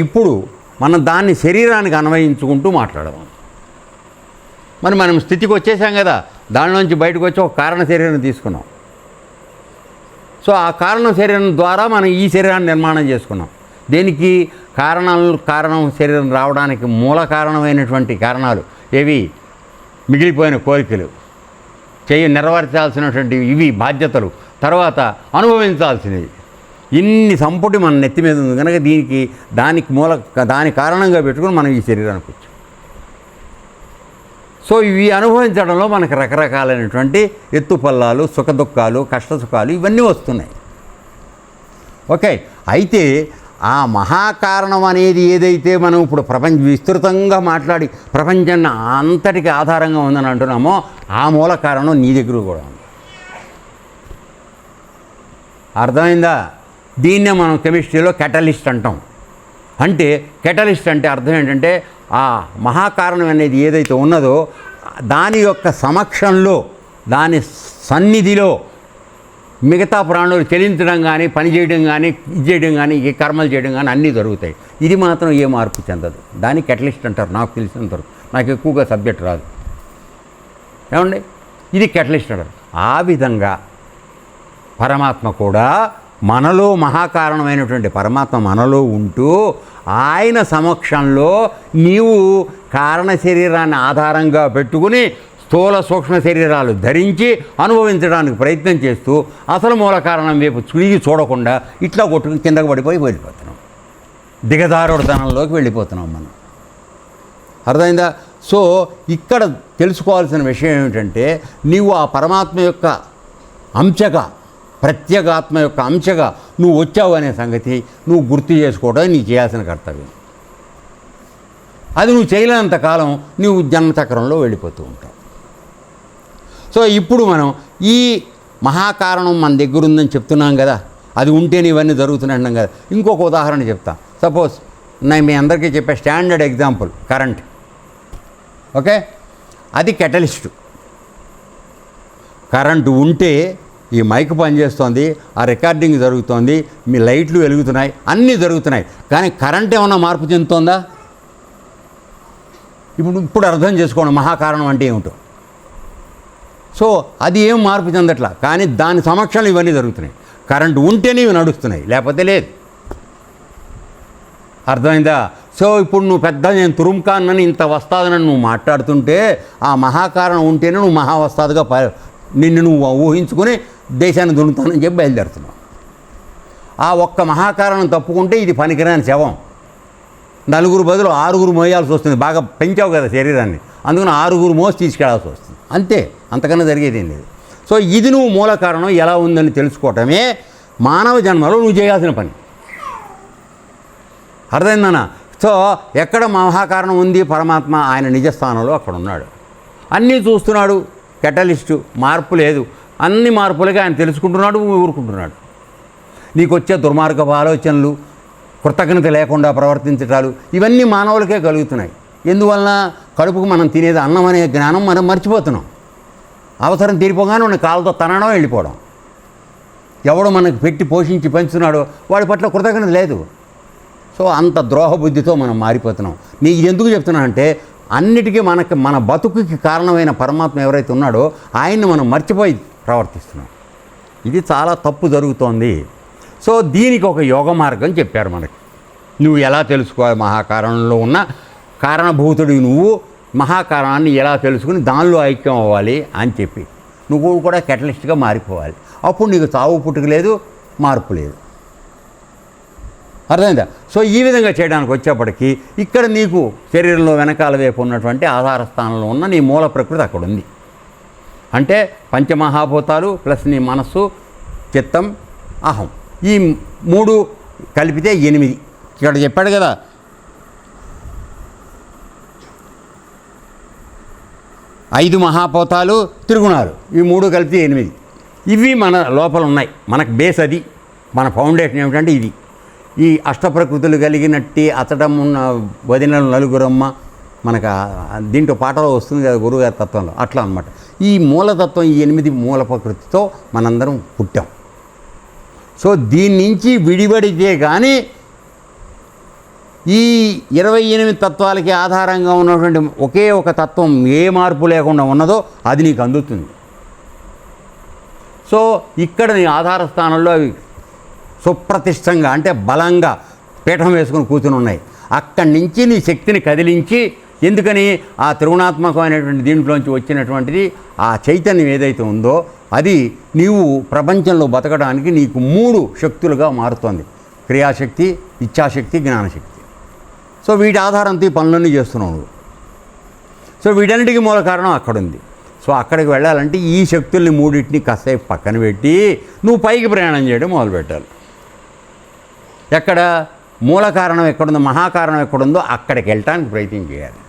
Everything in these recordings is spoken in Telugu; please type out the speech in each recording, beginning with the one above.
ఇప్పుడు మనం దాన్ని శరీరానికి అన్వయించుకుంటూ మాట్లాడదాం. మరి మనం స్థితికి వచ్చేసాం కదా, దానిలోంచి బయటకు వచ్చి ఒక కారణ శరీరం తీసుకున్నాం. సో ఆ కారణ శరీరం ద్వారా మనం ఈ శరీరాన్ని నిర్మాణం చేసుకున్నాం. దేనికి? కారణం శరీరం రావడానికి మూల కారణమైనటువంటి కారణాలు ఏవి? మిగిలిపోయిన కోరికలు, నెరవేర్చాల్సినటువంటి ఇవి బాధ్యతలు, తర్వాత అనుభవించాల్సినవి. ఇన్ని సంపుటి మన నెత్తి మీద ఉంది కనుక దాని కారణంగా పెట్టుకుని మనం ఈ శరీరానికి వచ్చాం. సో ఇవి అనుభవించడంలో మనకు రకరకాలైనటువంటి ఎత్తుపల్లాలు, సుఖదుఖాలు, కష్టసుఖాలు ఇవన్నీ వస్తున్నాయి. ఓకే, అయితే ఆ మహాకారణం అనేది ఏదైతే మనం ఇప్పుడు విస్తృతంగా మాట్లాడి ప్రపంచాన్ని అంతటికి ఆధారంగా ఉందని అంటున్నామో ఆ మూల కారణం నీ దగ్గర కూడా ఉంది. అర్థమైందా? దీన్నే మనం కెమిస్ట్రీలో కెటలిస్ట్ అంటాం. అంటే కెటలిస్ట్ అంటే అర్థం ఏంటంటే ఆ మహాకారణం అనేది ఏదైతే ఉన్నదో దాని యొక్క సమక్షంలో, దాని సన్నిధిలో మిగతా ప్రాణులు చెలించడం కానీ, పని చేయడం కానీ, ఇది చేయడం కానీ, ఈ కర్మలు చేయడం కానీ అన్నీ జరుగుతాయి. ఇది మాత్రం ఏ మార్పు చెందదు. దాన్ని కెటలిస్ట్ అంటారు నాకు తెలిసినంతవరకు. నాకు ఎక్కువగా సబ్జెక్ట్ రాదు. ఏమండి, ఇది కెటలిస్ట్ అంటారు. ఆ విధంగా పరమాత్మ కూడా మనలో, మహాకారణమైనటువంటి పరమాత్మ మనలో ఉంటూ ఆయన సమక్షంలో నీవు కారణ శరీరాన్ని ఆధారంగా పెట్టుకుని స్థూల సూక్ష్మ శరీరాలు ధరించి అనుభవించడానికి ప్రయత్నం చేస్తూ అసలు మూల కారణం వైపు చుడిగి చూడకుండా ఇట్లా కొట్టుకుని కిందకు పడిపోయి వెళ్ళిపోతున్నాం. దిగదారుడుతనంలోకి వెళ్ళిపోతున్నాం మనం. అర్థమైందా? సో ఇక్కడ తెలుసుకోవాల్సిన విషయం ఏమిటంటే నీవు ఆ పరమాత్మ యొక్క అంశగా, ప్రత్యేగాత్మ యొక్క అంశగా నువ్వు వచ్చావు అనే సంగతి నువ్వు గుర్తు చేసుకోవడం నీ చేయాల్సిన కర్తవ్యం. అది నువ్వు చేయలేనంతకాలం నువ్వు జన్మచక్రంలో వెళ్ళిపోతూ ఉంటావు. సో ఇప్పుడు మనం ఈ మహాకారణం మన దగ్గర ఉందని చెప్తున్నాం కదా, అది ఉంటేనే ఇవన్నీ జరుగుతున్నాయి అన్నాం కదా. ఇంకొక ఉదాహరణ చెప్తా. సపోజ్ నేను మీ అందరికీ చెప్పే స్టాండర్డ్ ఎగ్జాంపుల్ కరెంట్. ఓకే, అది కెటలిస్టు. కరెంటు ఉంటే ఈ మైక్ పనిచేస్తోంది, ఆ రికార్డింగ్ జరుగుతోంది, మీ లైట్లు వెలుగుతున్నాయి, అన్నీ జరుగుతున్నాయి. కానీ కరెంట్ ఏమన్నా మార్పు చెందుతోందా? ఇప్పుడు అర్థం చేసుకోండి మహాకారణం అంటే ఏమిటో. సో అది ఏం మార్పు చెందట్లా, కానీ దాని సమక్షంలో ఇవన్నీ జరుగుతున్నాయి. కరెంటు ఉంటేనే ఇవి నడుస్తున్నాయి, లేకపోతే లేదు. అర్థమైందా? సో ఇప్పుడు నువ్వు నేను తురుంకాన్నని ఇంత వస్తాదని నువ్వు మాట్లాడుతుంటే ఆ మహాకారణం ఉంటేనే నువ్వు మహా వస్తాదుగా నిన్ను నువ్వు ఊహించుకొని దేశాన్ని దున్నుతానని చెప్పి బయలుదేరుతున్నావు. ఆ ఒక్క మహాకారణం తప్పుకుంటే ఇది పనికిరాని శవం. 4 బదులు 6 మోయాల్సి వస్తుంది. బాగా పెంచావు కదా శరీరాన్ని, అందుకని 6 మోసి తీసుకెళ్లాల్సి వస్తుంది. అంతే, అంతకన్నా జరిగేది ఏం లేదు. సో ఇది నువ్వు మూల కారణం ఎలా ఉందని తెలుసుకోవటమే మానవ జన్మలో నువ్వు చేయాల్సిన పని. అర్థమైందన్నా? సో ఎక్కడ మహాకారణం ఉంది? పరమాత్మ ఆయన నిజస్థానంలో అక్కడ ఉన్నాడు, అన్నీ చూస్తున్నాడు. కెటలిస్టు, మార్పు లేదు. అన్ని మార్పులకి ఆయన తెలుసుకుంటున్నాడు, ఊరుకుంటున్నాడు. నీకు వచ్చే దుర్మార్గపు ఆలోచనలు, కృతజ్ఞత లేకుండా ప్రవర్తించటాలు ఇవన్నీ మానవులకే కలుగుతున్నాయి. ఎందువలన? కడుపుకు మనం తినేది అన్నం అనే జ్ఞానం మనం మర్చిపోతున్నాం. అవసరం తీరిపోగానే మన కాళ్ళతో తనడం, వెళ్ళిపోవడం. ఎవడు మనకు పెట్టి పోషించి పెంచుతున్నాడో వాడి పట్ల కృతజ్ఞత లేదు. సో అంత ద్రోహ బుద్ధితో మనం మారిపోతున్నాం. నీకు ఇది ఎందుకు చెప్తున్నా అంటే అన్నిటికీ మన బతుకుకి కారణమైన పరమాత్మ ఎవరైతే ఉన్నాడో ఆయన్ని మనం మర్చిపోయి ప్రవర్తిస్తున్నాం. ఇది చాలా తప్పు జరుగుతోంది. సో దీనికి ఒక యోగ మార్గం చెప్పారు మనకి. నువ్వు ఎలా తెలుసుకోవాలి మహాకారణంలో ఉన్న కారణభూతుడివి, నువ్వు మహాకారణాన్ని ఎలా తెలుసుకుని దానిలో ఐక్యం అవ్వాలి అని చెప్పి నువ్వు కూడా కెటలిస్ట్గా మారిపోవాలి. అప్పుడు నీకు చావు పుట్టుక లేదు, మార్పు లేదు. అర్థమైందా? సో ఈ విధంగా చేయడానికి వచ్చేప్పటికీ ఇక్కడ నీకు శరీరంలో వెనకాల వైపు ఉన్నటువంటి ఆధార స్థానంలో ఉన్న నీ మూల ప్రకృతి అక్కడ ఉంది. అంటే పంచమహాభూతాలు ప్లస్ నీ మనస్సు, చిత్తం, అహం, ఈ 3 కలిపితే 8. ఇక్కడ చెప్పాడు కదా, ఐదు మహాభూతాలు, త్రిగుణాలు, ఈ 3 కలిపితే 8. ఇవి మన లోపల ఉన్నాయి. మనకు బేస్ అది. మన ఫౌండేషన్ ఏమిటంటే ఇది. ఈ అష్టప్రకృతులు కలిగినట్టి అతడం ఉన్న వదినలు నలుగురమ్మ, మనకు దీంట్లో పాటలో వస్తుంది కదా గురువుగారి తత్వంలో, అట్లా అనమాట. ఈ మూలతత్వం, ఈ 8 మూల ప్రకృతితో మనందరం పుట్టాం. సో దీని నుంచి విడిపడితే కానీ ఈ 28 తత్వాలకి ఆధారంగా ఉన్నటువంటి ఒకే ఒక తత్వం ఏ మార్పు లేకుండా ఉన్నదో అది నీకు అందుతుంది. సో ఇక్కడ నీ ఆధార స్థానంలో అవి సుప్రతిష్టంగా అంటే బలంగా పీఠం వేసుకుని కూర్చుని ఉన్నాయి. అక్కడి నుంచి నీ శక్తిని కదిలించి, ఎందుకని ఆ త్రిగుణాత్మకమైనటువంటి దీంట్లోంచి వచ్చినటువంటిది ఆ చైతన్యం ఏదైతే ఉందో అది నీవు ప్రపంచంలో బతకడానికి నీకు 3 శక్తులుగా మారుతోంది. క్రియాశక్తి, ఇచ్ఛాశక్తి, జ్ఞానశక్తి. సో వీటి ఆధారంతో ఈ పనులన్నీ చేస్తున్నావు నువ్వు. సో వీటన్నిటికీ మూల కారణం అక్కడుంది. సో అక్కడికి వెళ్ళాలంటే ఈ శక్తుల్ని 3టిని కాసేపు పక్కన పెట్టి నువ్వు పైకి ప్రయాణం చేయడం మొదలుపెట్టాలి. ఎక్కడ మూల కారణం ఎక్కడుందో, మహాకారణం ఎక్కడుందో అక్కడికి వెళ్ళటానికి ప్రయత్నం చేయాలి.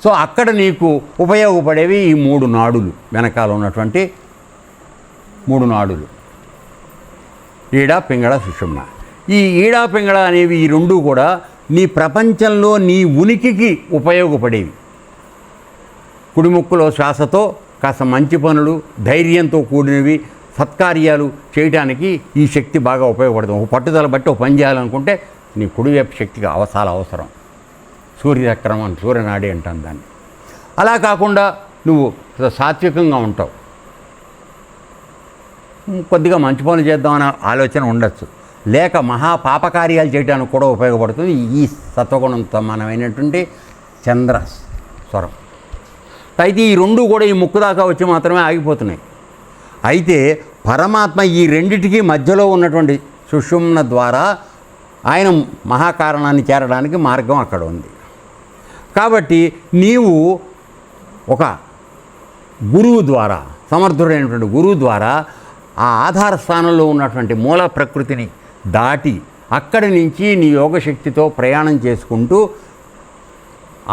సో అక్కడ నీకు ఉపయోగపడేవి ఈ 3 నాడులు, వెనకాల ఉన్నటువంటి 3 నాడులు, ఈడ, పింగళ, సుషుమ్న. ఈ ఈడ, పింగళ అనేవి ఈ 2 కూడా నీ ప్రపంచంలో నీ ఉనికికి ఉపయోగపడేవి. కుడిముక్కులో శ్వాసతో కాస్త మంచి పనులు, ధైర్యంతో కూడినవి, సత్కార్యాలు చేయడానికి ఈ శక్తి బాగా ఉపయోగపడుతుంది. ఒక పట్టుదల బట్టి ఒక పని చేయాలనుకుంటే నీ కుడివైపు శక్తికి చాలా అవసరం. సూర్యచక్రం అని, సూర్యనాడి అంటాను దాన్ని. అలా కాకుండా నువ్వు సాత్వికంగా ఉంటావు, కొద్దిగా మంచి పనులు చేద్దామనే ఆలోచన ఉండొచ్చు, లేక మహాపాపకార్యాలు చేయడానికి కూడా ఉపయోగపడుతుంది ఈ సత్వగుణం సమానమైనటువంటి చంద్ర స్వరం. అయితే ఈ 2 కూడా ఈ ముక్కు దాకా వచ్చి మాత్రమే ఆగిపోతున్నాయి. అయితే పరమాత్మ ఈ రెండిటికి మధ్యలో ఉన్నటువంటి సుషుమ్న ద్వారా ఆయన మహాకారణాన్ని చేరడానికి మార్గం అక్కడ ఉంది. కాబట్టి నీవు ఒక గురువు ద్వారా, సమర్థుడైనటువంటి గురువు ద్వారా ఆ ఆధార స్థానంలో ఉన్నటువంటి మూల ప్రకృతిని దాటి అక్కడి నుంచి నీ యోగశక్తితో ప్రయాణం చేసుకుంటూ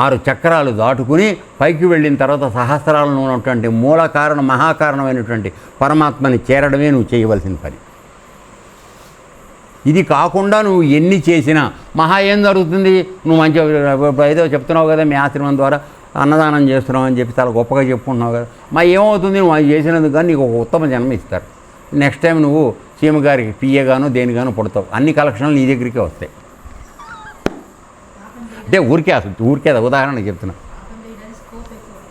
6 చక్రాలు దాటుకుని పైకి వెళ్ళిన తర్వాత సహస్రాలలో ఉన్నటువంటి మూల కారణం, మహాకారణమైనటువంటి పరమాత్మని చేరడమే నువ్వు చేయవలసిన పని. ఇది కాకుండా నువ్వు ఎన్ని చేసినా ఏం జరుగుతుంది? నువ్వు మంచి ఏదో చెప్తున్నావు కదా, మీ ఆశ్రమం ద్వారా అన్నదానం చేస్తున్నావు అని చెప్పి చాలా గొప్పగా చెప్పుకుంటున్నావు కదా, ఏమవుతుంది? నువ్వు అది చేసినందుకు కానీ నీకు ఒక ఉత్తమ జన్మ ఇస్తారు. నెక్స్ట్ టైం నువ్వు సీఎం గారికి పిఏగానో దేనిగానో పుడతావు. అన్ని కలెక్షన్లు నీ దగ్గరికే వస్తాయి. అంటే ఊరికే ఉదాహరణ చెప్తున్నా,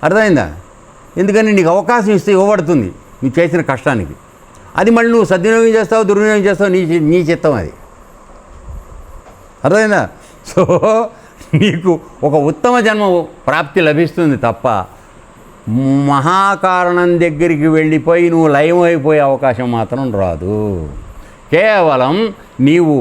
అర్థమైందా? ఎందుకని నీకు అవకాశం ఇస్తే ఇవ్వబడుతుంది నువ్వు చేసిన కష్టానికి. అది మళ్ళీ నువ్వు సద్వినియోగం చేస్తావు, దుర్వినియోగం చేస్తావు, నీ చిత్తం అది. అర్థమైందా? సో నీకు ఒక ఉత్తమ జన్మ ప్రాప్తి లభిస్తుంది తప్ప మహాకారణం దగ్గరికి వెళ్ళిపోయి నువ్వు లయమైపోయే అవకాశం మాత్రం రాదు. కేవలం నీవు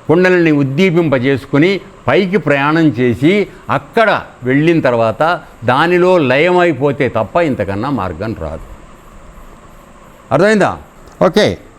కుండలిని ఉద్దీపింపజేసుకుని పైకి ప్రయాణం చేసి అక్కడ వెళ్ళిన తర్వాత దానిలో లయమైపోతే తప్ప ఇంతకన్నా మార్గం రాదు. అర్థమైందా? ఓకే.